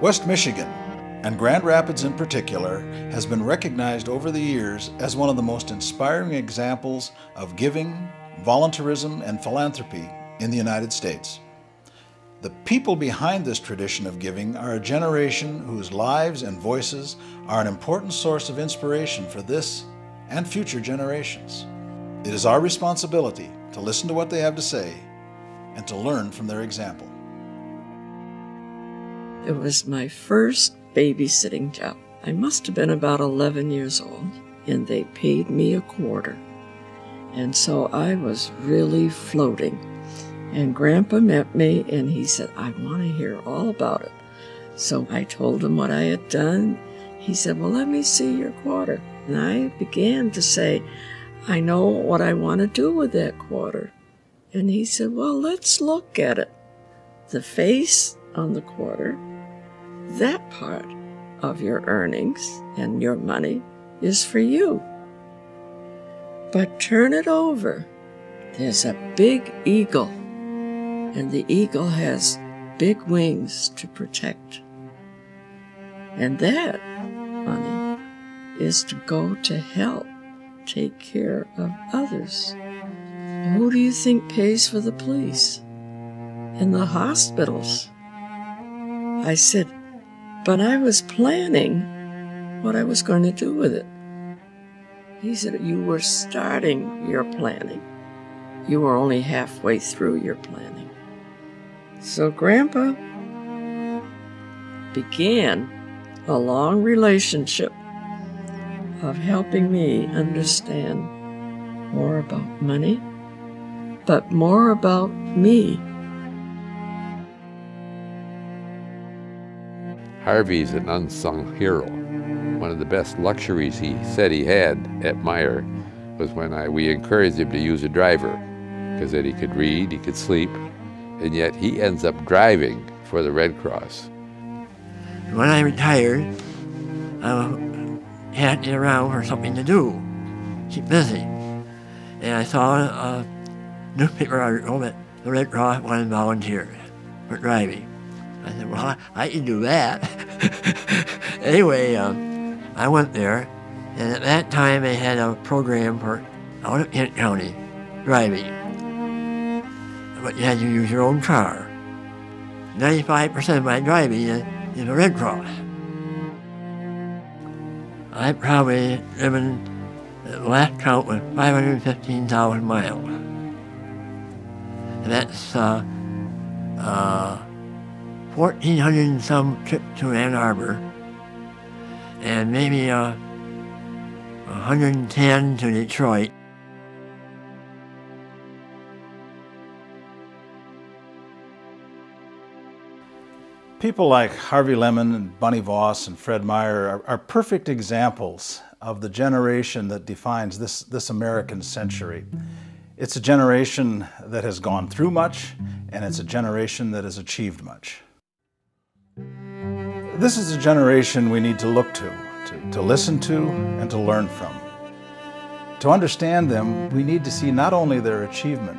West Michigan, and Grand Rapids in particular, has been recognized over the years as one of the most inspiring examples of giving, volunteerism, and philanthropy in the United States. The people behind this tradition of giving are a generation whose lives and voices are an important source of inspiration for this and future generations. It is our responsibility to listen to what they have to say and to learn from their example. It was my first babysitting job. I must have been about 11 years old, and they paid me a quarter. And so I was really floating. And Grandpa met me, and he said, "I want to hear all about it." So I told him what I had done. He said, "Well, let me see your quarter." And I began to say, "I know what I want to do with that quarter." And he said, "Well, let's look at it. The face on the quarter, that part of your earnings and your money is for you. But turn it over. There's a big eagle, and the eagle has big wings to protect. And that money is to go to help take care of others. Who do you think pays for the police and the hospitals?" I said, "But I was planning what I was going to do with it." He said, "You were starting your planning. You were only halfway through your planning." So Grandpa began a long relationship of helping me understand more about money, but more about me. Harvey's an unsung hero. One of the best luxuries he said he had at Meyer was when we encouraged him to use a driver, because then he could read, he could sleep, and yet he ends up driving for the Red Cross. When I retired, I had to get around for something to do, keep busy. And I saw a newspaper article that the Red Cross wanted volunteers for driving. I said, "Well, I can do that." Anyway, I went there, and at that time they had a program for out of Kent County driving. But you had to use your own car. 95% of my driving is the Red Cross. I've probably driven, the last count was 515,000 miles. And that's 1,400 and some trips to Ann Arbor, and maybe 110 to Detroit. People like Harvey Lemon and Bunny Voss and Fred Meyer are perfect examples of the generation that defines this American century. It's a generation that has gone through much, and it's a generation that has achieved much. This is a generation we need to look to listen to, and to learn from. To understand them, we need to see not only their achievements,